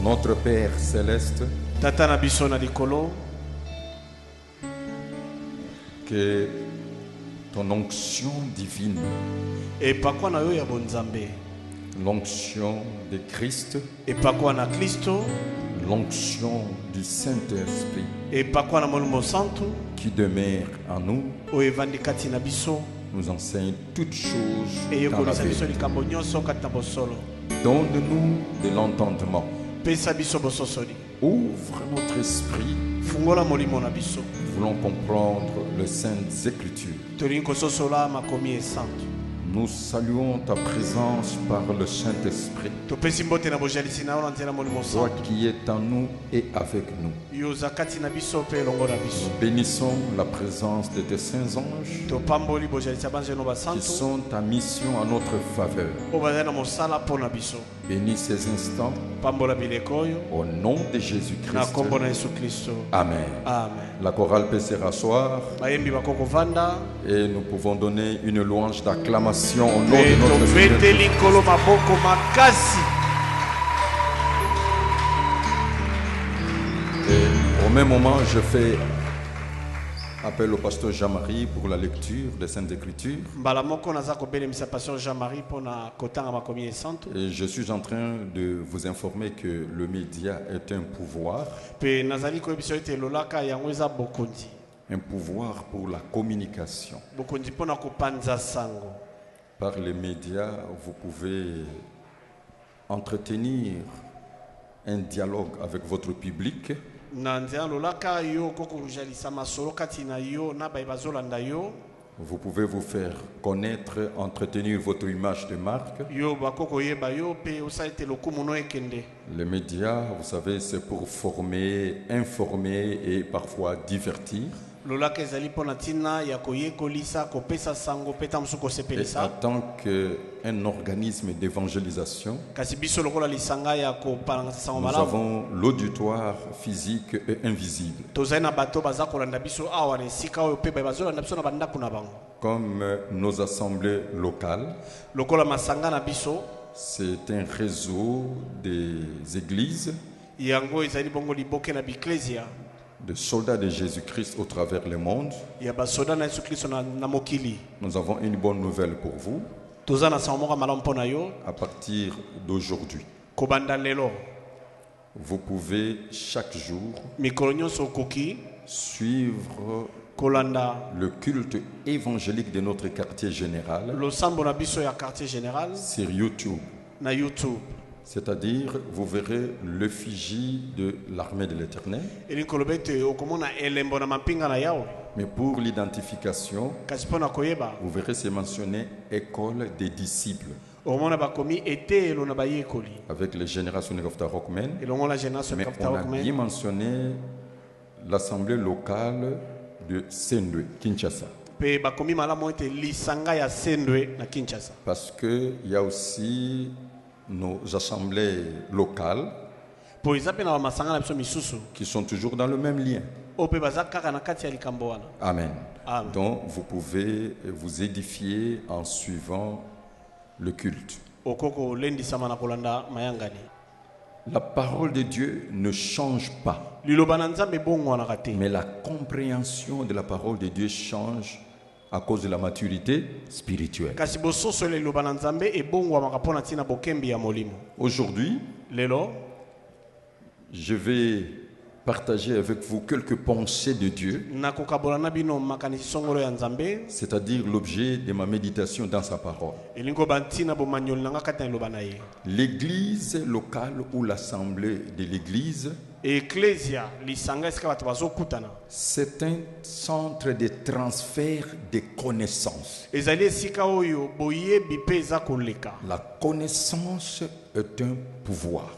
Notre Père céleste, que ton onction divine, l'onction de Christ, l'onction du Saint-Esprit qui demeure en nous, nous enseigne toutes choses dans la vérité. Donne-nous de l'entendement. Ouvre notre esprit. Nous voulons comprendre les Saintes Écritures. Nous saluons ta présence par le Saint-Esprit. Toi qui es en nous et avec nous. Nous bénissons la présence de tes saints anges qui sont ta mission en notre faveur. Bénis ces instants au nom de Jésus-Christ. Amen. La chorale peut se rasseoir et nous pouvons donner une louange d'acclamation au nom de notre Seigneur. Et au même moment, je fais appel au pasteur Jean-Marie pour la lecture des Saintes Écritures. Et je suis en train de vous informer que le média est un pouvoir. Un pouvoir pour la communication. Par les médias, vous pouvez entretenir un dialogue avec votre public. Vous pouvez vous faire connaître, entretenir votre image de marque. Les médias, vous savez, c'est pour former, informer et parfois divertir. Et en tant qu'un organisme d'évangélisation, nous avons l'auditoire physique et invisible. Comme nos assemblées locales, c'est un réseau des églises, de soldats de Jésus-Christ au travers le monde. Nous avons une bonne nouvelle pour vous. À partir d'aujourd'hui, vous pouvez chaque jour suivre le culte évangélique de notre quartier général sur YouTube. C'est-à-dire, vous verrez l'effigie de l'armée de l'Éternel. Mais pour l'identification, vous verrez c'est mentionné école des disciples. Avec les générations of the Rockmen. Mais on a bien mentionné l'assemblée locale de Sendwe, Kinshasa. Parce qu'il y a aussi nos assemblées locales qui sont toujours dans le même lien. Amen. Donc vous pouvez vous édifier en suivant le culte. La parole de Dieu ne change pas, mais la compréhension de la parole de Dieu change à cause de la maturité spirituelle. Aujourd'hui, je vais partager avec vous quelques pensées de Dieu, c'est-à-dire l'objet de ma méditation dans sa parole. L'église locale ou l'assemblée de l'église, c'est un centre de transfert de connaissances. La connaissance est un pouvoir.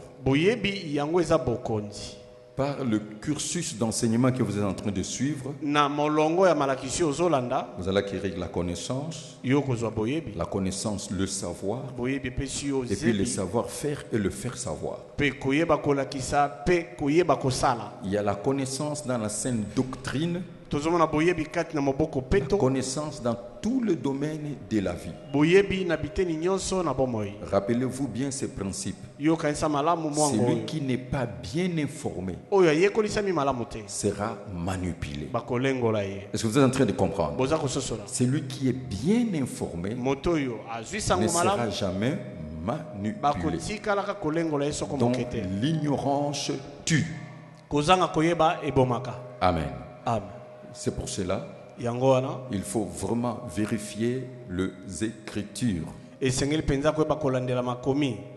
Par le cursus d'enseignement que vous êtes en train de suivre, vous allez acquérir la connaissance, le savoir, et puis le savoir-faire et le faire savoir. Il y a la connaissance dans la saine doctrine, la connaissance dans tout le domaine de la vie. Rappelez-vous bien ces principes. Celui qui n'est pas bien informé sera manipulé. Est-ce que vous êtes en train de comprendre? Celui qui est bien informé ne sera jamais manipulé. Donc l'ignorance tue. Amen. C'est pour cela il faut vraiment vérifier les Écritures.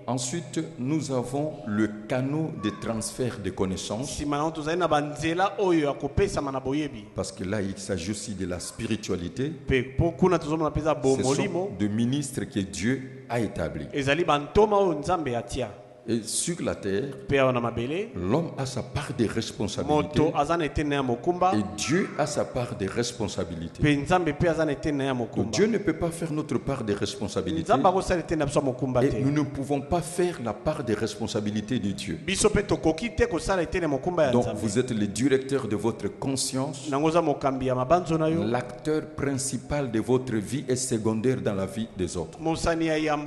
Ensuite, nous avons le canal de transfert de connaissances. Parce que là, il s'agit aussi de la spiritualité. Ce sont des ministres que Dieu a établis. Et sur la terre, l'homme a sa part de responsabilité et Dieu a sa part de responsabilité. Donc Dieu ne peut pas faire notre part de responsabilité et nous ne pouvons pas faire la part de responsabilité de Dieu. Donc vous êtes le directeur de votre conscience, l'acteur principal de votre vie est secondaire dans la vie des autres. Il y a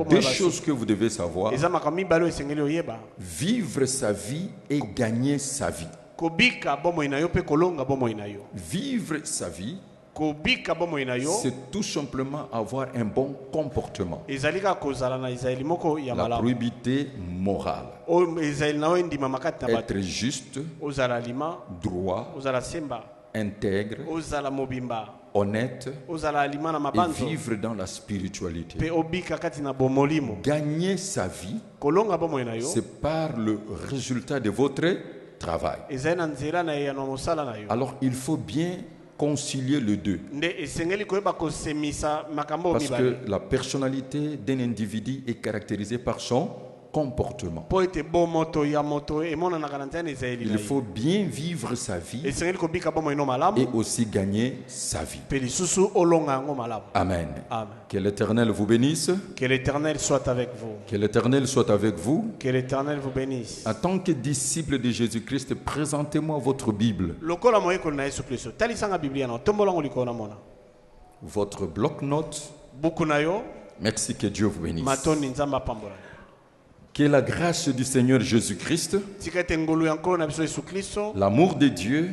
deux choses que vous devez savoir: vivre sa vie et gagner sa vie. Vivre sa vie, c'est tout simplement avoir un bon comportement. La probité morale. Être juste, droit, intègre, honnête et vivre dans la spiritualité. Gagner sa vie, c'est par le résultat de votre travail. Alors il faut bien concilier les deux. Parce que la personnalité d'un individu est caractérisée par son comportement. Il faut bien vivre sa vie et aussi gagner sa vie. Amen. Que l'Éternel vous bénisse. Que l'Éternel soit avec vous. Que l'Éternel soit avec vous. Que l'Éternel vous bénisse. En tant que disciple de Jésus-Christ, présentez-moi votre Bible. Votre bloc-notes. Merci, que Dieu vous bénisse. Que la grâce du Seigneur Jésus-Christ, l'amour de Dieu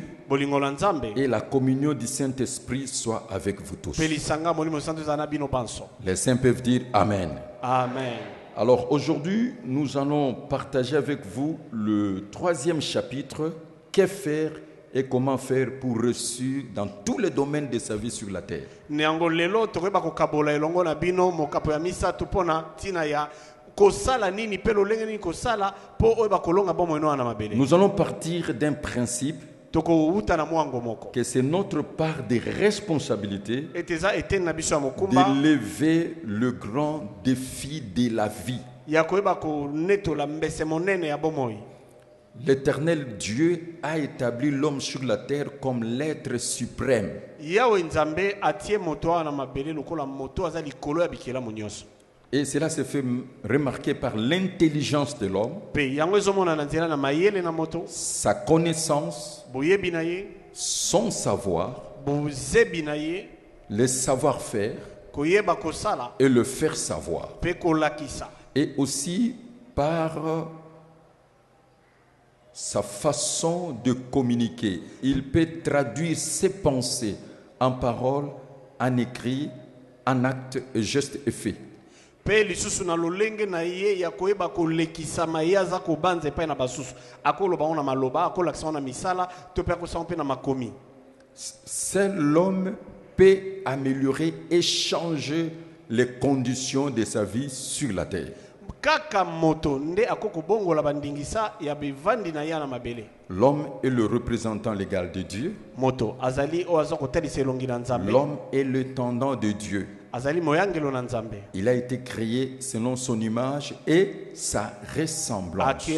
et la communion du Saint-Esprit soient avec vous tous. Les saints peuvent dire Amen. Amen. Alors aujourd'hui, nous allons partager avec vous le 3e chapitre, que faire et comment faire pour réussir dans tous les domaines de sa vie sur la terre. Nous allons partir d'un principe que c'est notre part de responsabilité d'élever le grand défi de la vie. L'Éternel Dieu a établi l'homme sur la terre comme l'être suprême. Et cela se fait remarquer par l'intelligence de l'homme, sa connaissance, son savoir, le savoir-faire et le faire savoir. Et aussi par sa façon de communiquer. Il peut traduire ses pensées en paroles, en écrit, en actes, gestes et faits. Seul l'homme peut améliorer et changer les conditions de sa vie sur la terre. L'homme est le représentant légal de Dieu. L'homme est le tendon de Dieu. Il a été créé selon son image et sa ressemblance.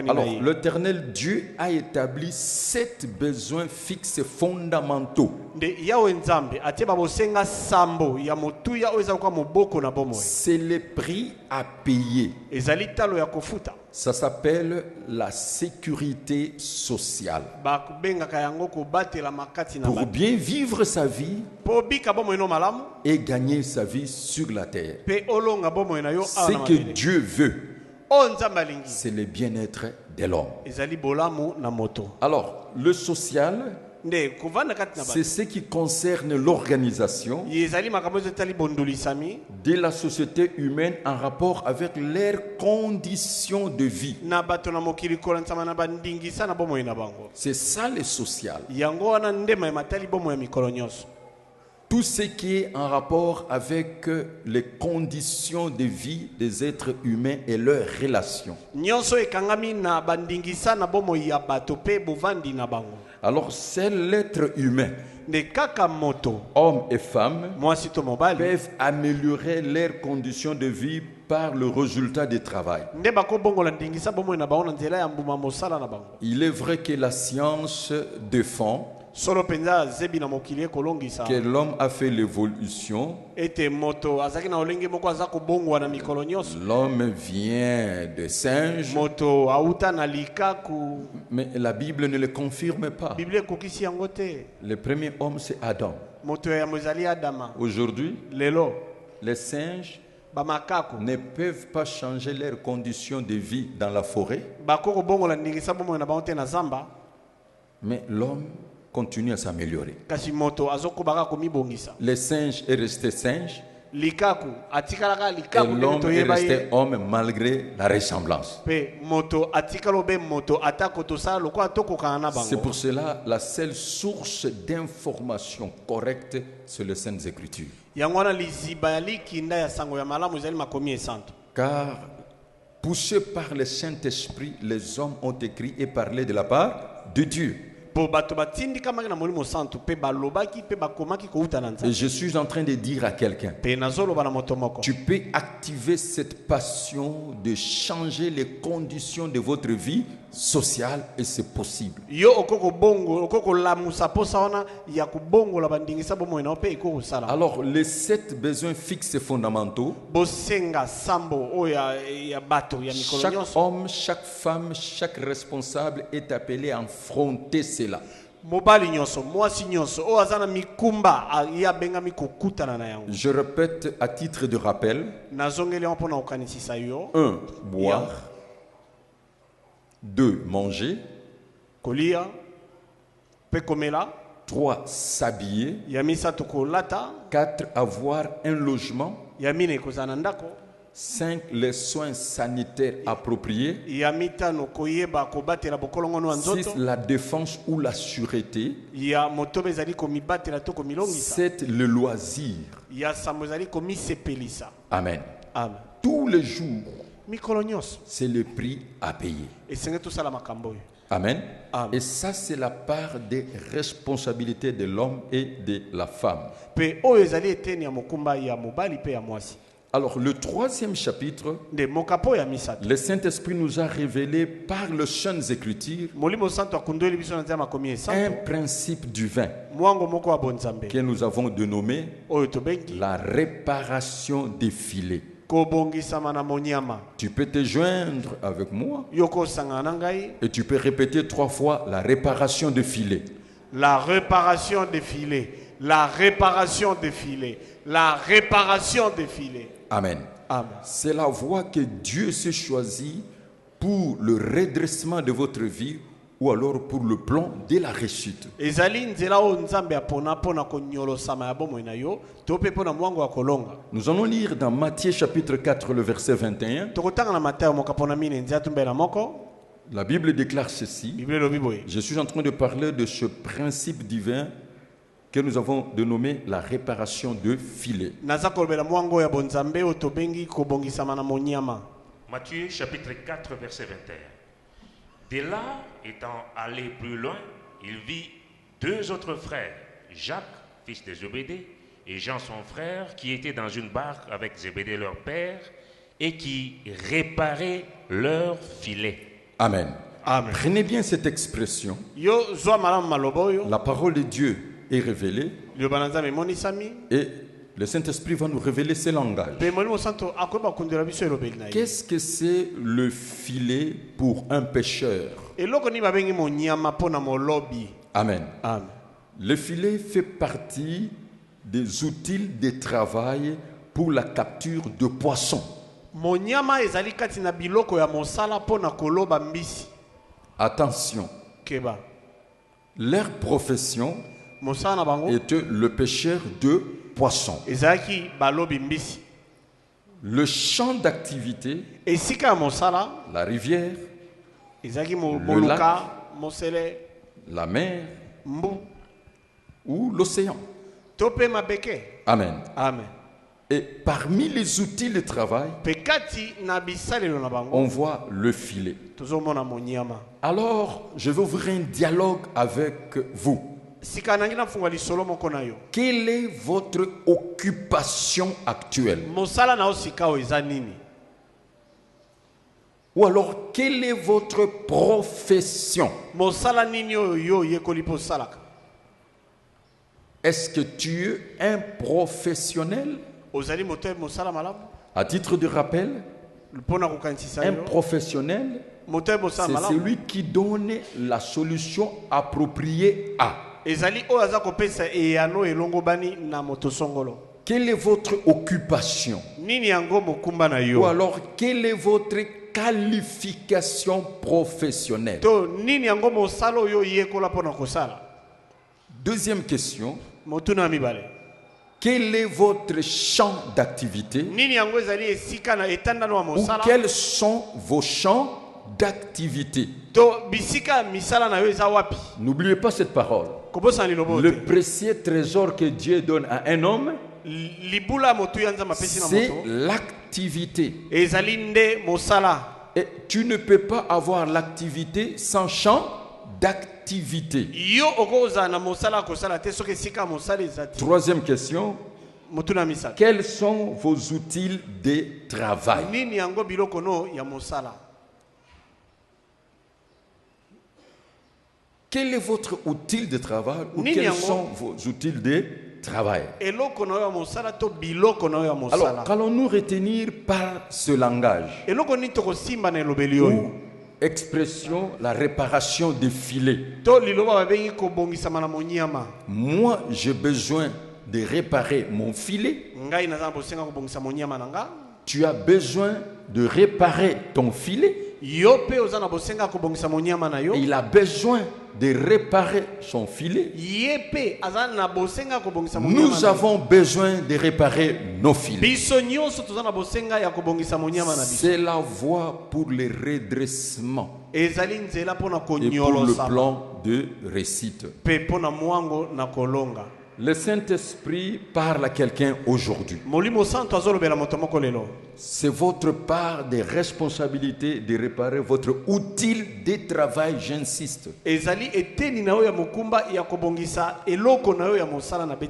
Alors, l'Éternel Dieu a établi 7 besoins fixes fondamentaux. C'est le prix à payer. Ça s'appelle la sécurité sociale. Pour bien vivre sa vie et gagner sa vie sur la terre. Ce que Dieu veut, c'est le bien-être de l'homme. Alors, le social, c'est ce qui concerne l'organisation de la société humaine en rapport avec leurs conditions de vie. C'est ça le social. Tout ce qui est en rapport avec les conditions de vie des êtres humains et leurs relations. Alors c'est l'être humain, hommes et femmes, peuvent améliorer leurs conditions de vie par le résultat du travail. Il est vrai que la science défend que l'homme a fait l'évolution. L'homme vient de singes. Mais la Bible ne le confirme pas. Le premier homme, c'est Adam. Aujourd'hui, les singes ne peuvent pas changer leurs conditions de vie dans la forêt. Mais l'homme continue à s'améliorer. Les singes est resté singe Et l'homme est resté homme malgré la ressemblance. C'est pour cela la seule source d'information correcte, c'est les Saintes Écritures. Car poussés par le Saint-Esprit, les hommes ont écrit et parlé de la part de Dieu. Et je suis en train de dire à quelqu'un, tu peux activer cette passion de changer les conditions de votre vie sociale et c'est possible. Alors les 7 besoins fixes et fondamentaux, chaque homme, chaque femme, chaque responsable est appelé à affronter cela. Je répète à titre de rappel. 1. Boire. 2. Manger. 3. S'habiller. 4. Avoir un logement. 5. Les soins sanitaires appropriés. 6. La défense ou la sûreté. 7. Le loisir. Amen. Tous les jours, c'est le prix à payer. Amen. Et ça, c'est la part des responsabilités de l'homme et de la femme. Alors, le 3e chapitre, le Saint-Esprit nous a révélé par les Saintes Écritures un principe divin que nous avons dénommé la réparation des filets. Tu peux te joindre avec moi et tu peux répéter 3 fois la réparation des filets. La réparation des filets. La réparation des filets. La réparation des filets. Amen. Amen. C'est la voie que Dieu s'est choisie pour le redressement de votre vie ou alors pour le plan de la réussite. Nous allons lire dans Matthieu chapitre 4 le verset 21. La Bible déclare ceci. Je suis en train de parler de ce principe divin que nous avons dénommé la réparation de filets. Matthieu chapitre 4 verset 21. De là, étant allé plus loin, il vit 2 autres frères, Jacques, fils de Zébédée, et Jean son frère, qui étaient dans une barque avec Zébédée leur père, et qui réparaient leurs filets. Amen. Amen. Prenez bien cette expression. La parole de Dieu est révélée et le Saint-Esprit va nous révéler ce langage. Qu'est-ce que c'est le filet pour un pêcheur? Amen. Amen. Le filet fait partie des outils de travail pour la capture de poissons. Attention. Leur profession était le pêcheur de poissons. Le champ d'activité, la rivière, le lac, la mer ou l'océan. Amen. Amen. Et parmi les outils de travail, on voit le filet. Alors, je vais ouvrir un dialogue avec vous. Quelle est votre occupation actuelle? Ou alors, quelle est votre profession? Est-ce que tu es un professionnel? À titre de rappel, un professionnel, c'est celui qui donne la solution appropriée à. Quelle est votre occupation? Ou alors, quelle est votre qualification professionnelle? Deuxième question. Quel est votre champ d'activité? Ou quels sont vos champs d'activité? N'oubliez pas cette parole. Le précieux trésor que Dieu donne à un homme, c'est l'activité. Et tu ne peux pas avoir l'activité sans champ d'activité. Troisième question. Quels sont vos outils de travail? Quel est votre outil de travail ou quels sont vos outils de travail? Alors, qu'allons-nous retenir par ce langage? Ou expression, la réparation des filets. Moi, j'ai besoin de réparer mon filet. Tu as besoin de réparer ton filet. Et il a besoin de réparer son filet. Nous avons besoin de réparer nos filets. C'est la voie pour le redressement et pour le plan de réussite. Le Saint-Esprit parle à quelqu'un aujourd'hui. C'est votre part de responsabilité de réparer votre outil de travail, j'insiste.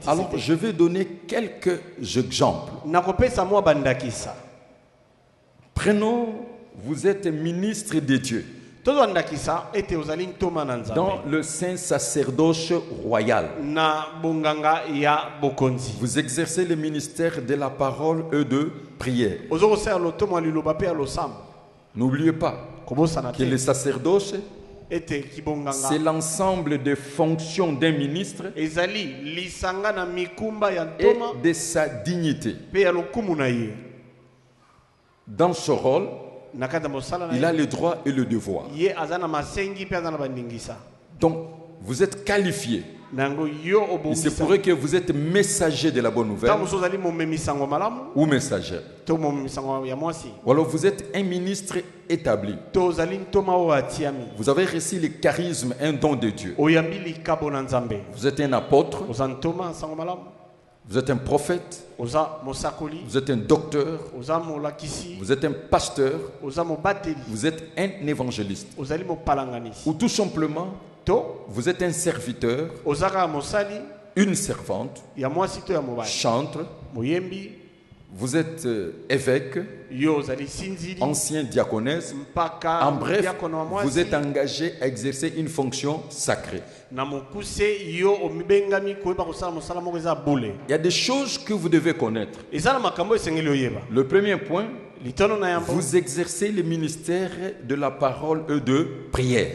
Alors, je vais donner quelques exemples. Prenons, vous êtes ministre de Dieu dans le saint sacerdoce royal. Vous exercez le ministère de la parole et de prière. N'oubliez pas que le sacerdoce, c'est l'ensemble des fonctions d'un ministre et de sa dignité. Dans ce rôle, il a le droit et le devoir. Donc, vous êtes qualifié. Il se pourrait que vous êtes messager de la bonne nouvelle ou messager. Ou alors vous êtes un ministre établi. Vous avez reçu le charisme, un don de Dieu. Vous êtes un apôtre. Vous êtes un prophète. Vous êtes un docteur. Vous êtes un pasteur. Vous êtes un évangéliste. Ou tout simplement, vous êtes un serviteur, une servante, chantre. Vous êtes évêque, ancien diaconesse. En bref, vous êtes engagé à exercer une fonction sacrée. Il y a des choses que vous devez connaître. Le premier point, vous exercez le ministère de la parole et de prière.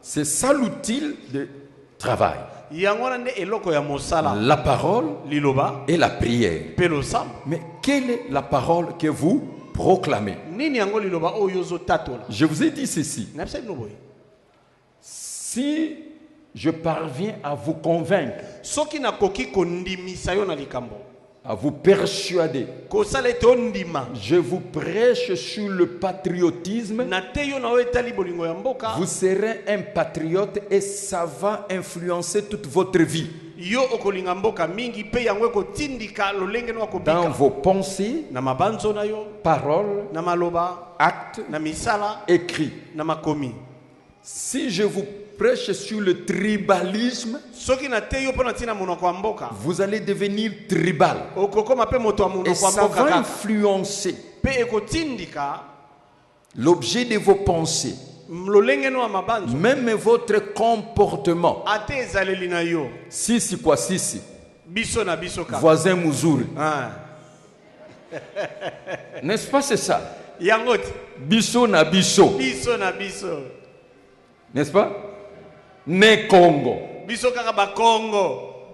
C'est ça l'outil de travail. La parole et la prière. Mais quelle est la parole que vous proclamez? Je vous ai dit ceci. Si je parviens à vous convaincre, à vous persuader, je vous prêche sur le patriotisme, vous serez un patriote et ça va influencer toute votre vie. Dans vos pensées, paroles, actes, écrits. Si je vous prêche sur le tribalisme, vous allez devenir tribal. Et ça va influencer l'objet de vos pensées, même votre comportement. Sisi kwa sisi, voisin muzuri. N'est-ce pas, c'est ça? Biso na biso. N'est-ce pas? Ne Congo.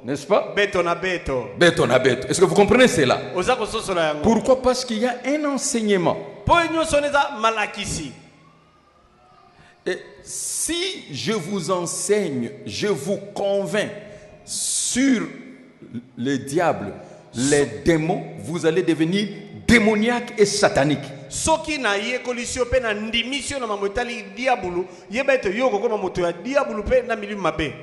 N'est-ce pas? Beto na beto. Est-ce que vous comprenez cela? Pourquoi? Parce qu'il y a un enseignement. Et si je vous enseigne, je vous convainc sur les diables, les démons, vous allez devenir démoniaque et satanique. Soki na ye kolisio pe na ndimisio na mamotali diabulu yeba ete yoko koma moto ya diabulu pe na milimu mabe.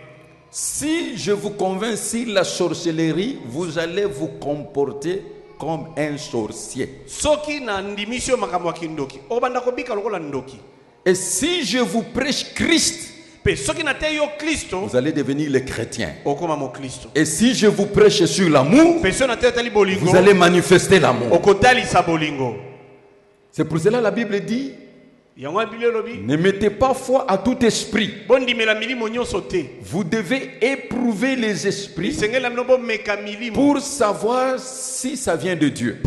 Si je vous convainc sur la sorcellerie, vous allez vous comporter comme un sorcier. Soki na ndimisio makambo ya kindoki obanda kobika lokola ndoki. Et si je vous prêche Christ, vous allez devenir les chrétiens. Okoma mo Kristo. Et si je vous prêche sur l'amour, vous allez manifester l'amour. Okotalisa bolingo. C'est pour cela que la Bible dit: ne mettez pas foi à tout esprit. Vous devez éprouver les esprits pour savoir si ça vient de Dieu.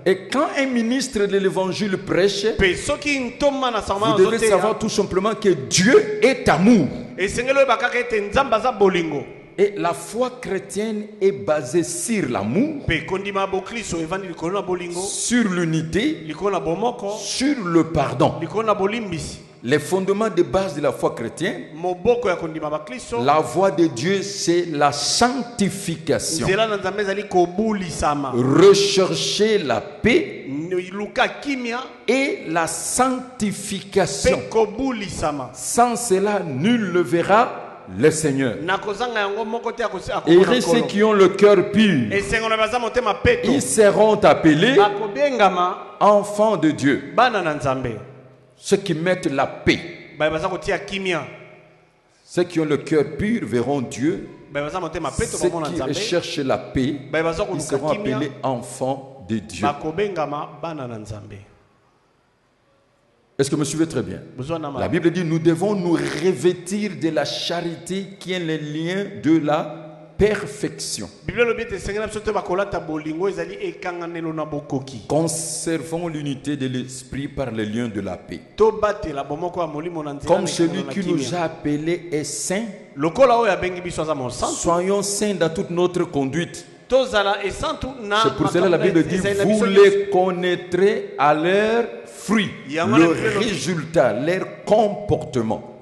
Et quand un ministre de l'évangile prêche, vous devez savoir tout simplement que Dieu est amour. Et la foi chrétienne est basée sur l'amour, sur l'unité, sur le pardon. Les fondements de base de la foi chrétienne, la voie de Dieu, c'est la sanctification. Rechercher la paix et la sanctification. Sans cela, nul ne verra le Seigneur. Et ceux qui ont le cœur pur, ils seront appelés enfants de Dieu. Ceux qui mettent la paix, ceux qui ont le cœur pur verront Dieu. Ceux qui cherchent la paix, ils seront appelés enfants de Dieu. Est-ce que vous me suivez très bien? La Bible dit: nous devons nous revêtir de la charité qui est le lien de la perfection. Conservons l'unité de l'esprit par le lien de la paix. Comme celui qui nous a appelés est saint, soyons saints dans toute notre conduite. C'est pour cela que la Bible dit: vous les connaîtrez à leur fruit, le résultat, leur comportement.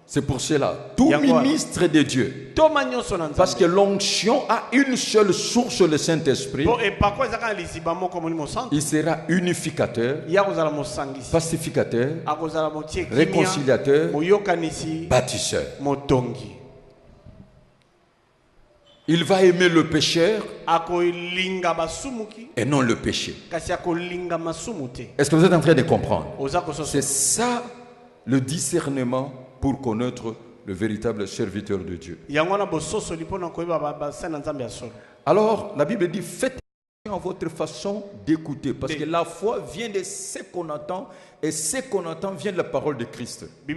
C'est pour cela, tout ministre de Dieu, parce que l'onction a une seule source, le Saint-Esprit, il sera unificateur, pacificateur, réconciliateur, bâtisseur. Il va aimer le pécheur et non le péché. Est-ce que vous êtes en train de comprendre? C'est ça le discernement pour connaître le véritable serviteur de Dieu. Alors, la Bible dit: faites attention à votre façon d'écouter, parce que la foi vient de ce qu'on entend, et ce qu'on entend vient de la parole de Christ. Et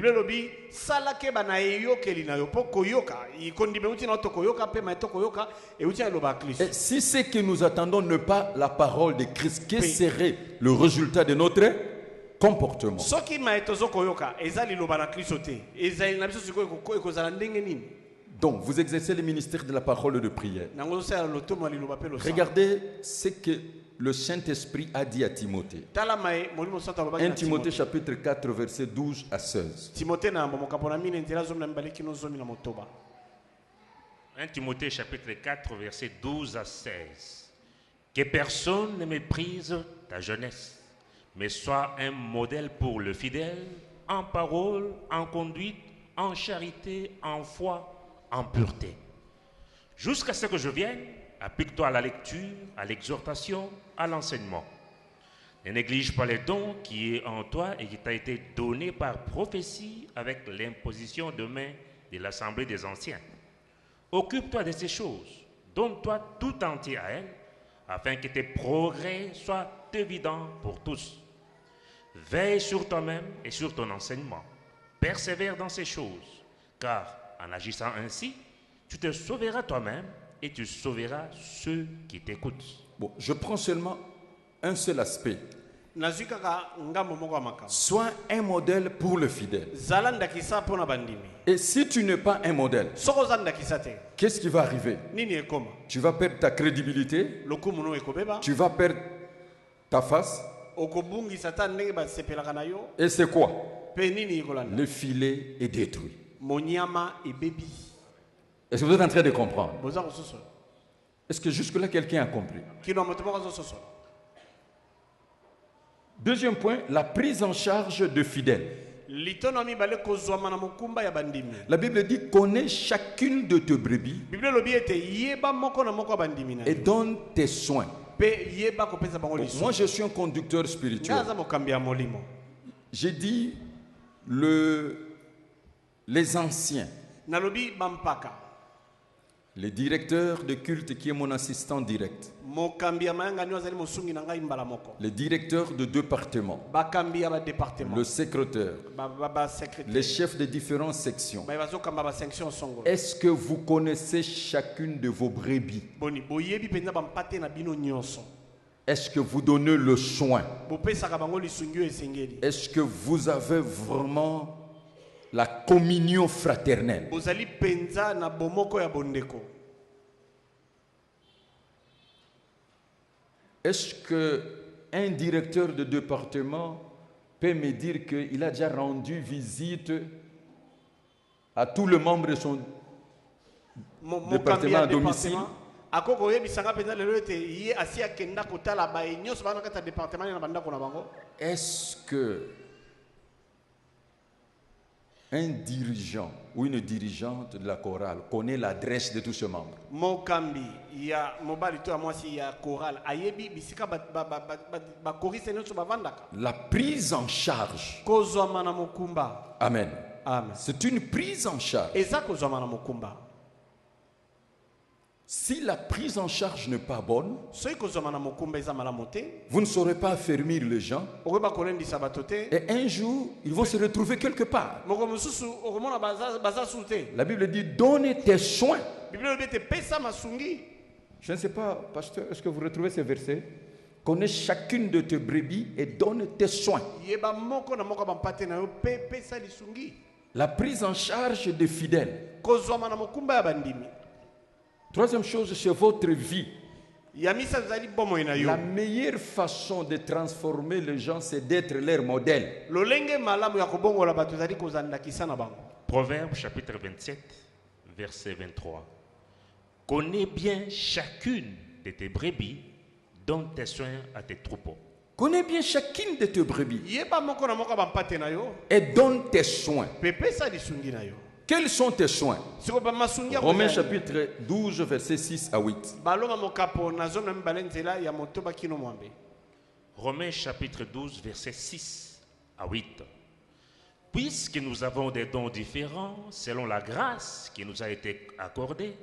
si ce que nous attendons n'est pas la parole de Christ, quel serait le résultat de notre comportement? Donc, vous exercez le ministère de la parole de prière. Regardez ce que le Saint-Esprit a dit à Timothée. 1 Timothée chapitre 4 verset 12 à 16. 1 Timothée chapitre 4 verset 12 à 16. Que personne ne méprise ta jeunesse, mais sois un modèle pour le fidèle, en parole, en conduite, en charité, en foi, en pureté. Jusqu'à ce que je vienne, applique-toi à la lecture, à l'exhortation, à l'enseignement. Ne néglige pas les dons qui est en toi et qui t'a été donné par prophétie avec l'imposition de main de l'assemblée des anciens. Occupe-toi de ces choses, donne-toi tout entier à elles, afin que tes progrès soient évidents pour tous. Veille sur toi-même et sur ton enseignement. Persévère dans ces choses, car en agissant ainsi, tu te sauveras toi-même et tu sauveras ceux qui t'écoutent. Bon, je prends seulement un seul aspect. Sois un modèle pour le fidèle. Et si tu n'es pas un modèle, qu'est-ce qui va arriver? Tu vas perdre ta crédibilité, tu vas perdre ta face. Et c'est quoi? le filet est détruit. Est-ce que vous êtes en train de comprendre? Est-ce que jusque-là quelqu'un a compris? Deuxième point, la prise en charge de fidèles. La Bible dit connais chacune de tes brebis et donne tes soins. Moi je suis un conducteur spirituel. J'ai dit les anciens, le directeur de culte qui est mon assistant direct, le directeur de département, le secrétaire, les chefs de différentes sections. Est-ce que vous connaissez chacune de vos brebis? Est-ce que vous donnez le soin? Est-ce que vous avez vraiment la communion fraternelle? Est-ce qu'un directeur de département peut me dire qu'il a déjà rendu visite à tous les membres de son département à domicile? Est-ce que un dirigeant ou une dirigeante de la chorale connaît l'adresse de tous ses membres? La prise en charge. Amen. C'est une prise en charge. Si la prise en charge n'est pas bonne, vous ne saurez pas affermir les gens. Et un jour, ils vont se retrouver quelque part. La Bible dit, donne tes soins. Je ne sais pas, pasteur, est-ce que vous retrouvez ce verset? Connais chacune de tes brebis et donne tes soins. La prise en charge des fidèles. Troisième chose, c'est votre vie. La meilleure façon de transformer les gens, c'est d'être leur modèle. Proverbe chapitre 27, verset 23. Connais bien chacune de tes brebis, donne tes soins à tes troupeaux. Connais bien chacune de tes brebis et donne tes soins. Quels sont tes soins? Romains chapitre 12, verset 6 à 8. Romains chapitre 12, verset 6 à 8. Puisque nous avons des dons différents selon la grâce qui nous a été accordée,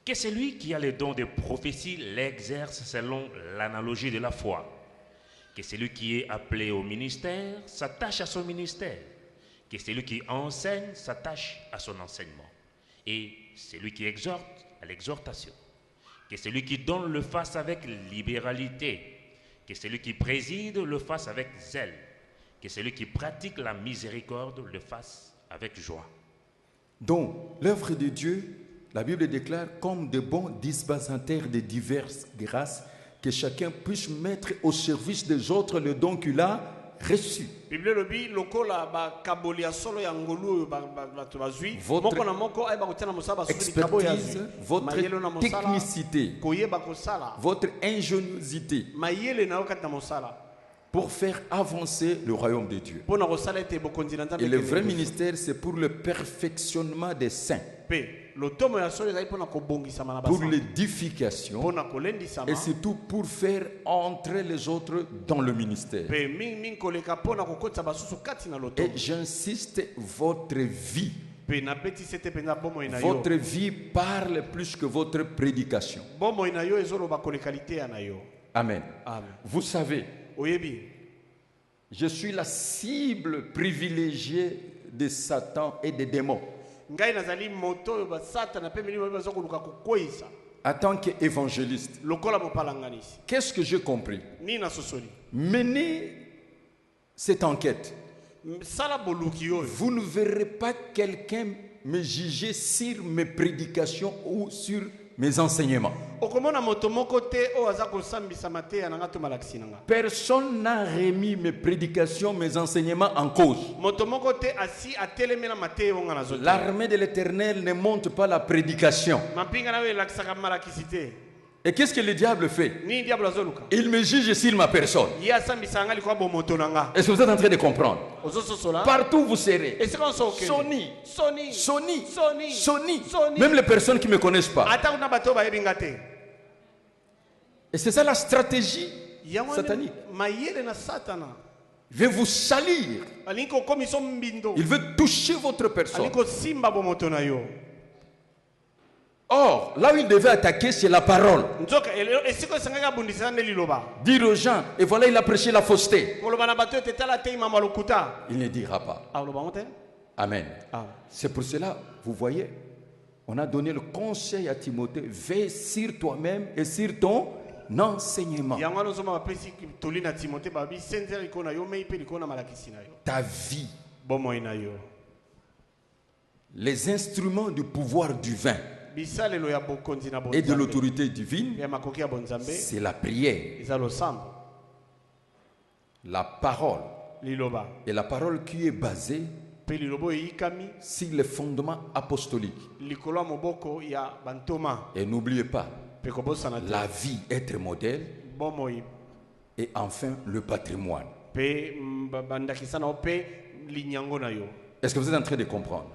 que celui qui a les dons de prophétie l'exerce selon l'analogie de la foi. Que celui qui est appelé au ministère s'attache à son ministère. Que celui qui enseigne s'attache à son enseignement. Et celui qui exhorte à l'exhortation. Que celui qui donne le fasse avec libéralité. Que celui qui préside le fasse avec zèle. Que celui qui pratique la miséricorde le fasse avec joie. Donc, l'œuvre de Dieu, la Bible déclare comme de bons dispensataires de diverses grâces, que chacun puisse mettre au service des autres le don qu'il a reçu. Votre expertise, votre technicité, votre ingéniosité pour faire avancer le royaume de Dieu. Et le vrai ministère, c'est pour le perfectionnement des saints, pour l'édification et surtout pour faire entrer les autres dans le ministère. Et j'insiste, votre vie. Votre vie parle plus que votre prédication. Amen. Vous savez, je suis la cible privilégiée de Satan et des démons. En tant qu'évangéliste, qu'est-ce que j'ai compris? Menez cette enquête. Vous ne verrez pas quelqu'un me juger sur mes prédications ou sur mes enseignements. Personne n'a remis mes prédications, mes enseignements en cause. L'armée de l'Éternel ne monte pas la prédication. Et qu'est-ce que le diable fait? Il me juge sur ma personne. Est-ce que vous êtes en train de comprendre? Partout vous serez. Sony. Même les personnes qui ne me connaissent pas. Et c'est ça la stratégie satanique. Il veut vous salir. Il veut toucher votre personne. Or, là où il devait attaquer, c'est la parole. Dire aux gens, et voilà, il a prêché la fausseté. Il ne dira pas. Amen. C'est pour cela, vous voyez, on a donné le conseil à Timothée, veille sur toi-même et sur ton enseignement. Ta vie. Les instruments du pouvoir divin et de l'autorité divine, c'est la prière, la parole, et la parole qui est basée sur les fondements apostoliques. Et n'oubliez pas, la vie, être modèle, et enfin le patrimoine. Est-ce que vous êtes en train de comprendre?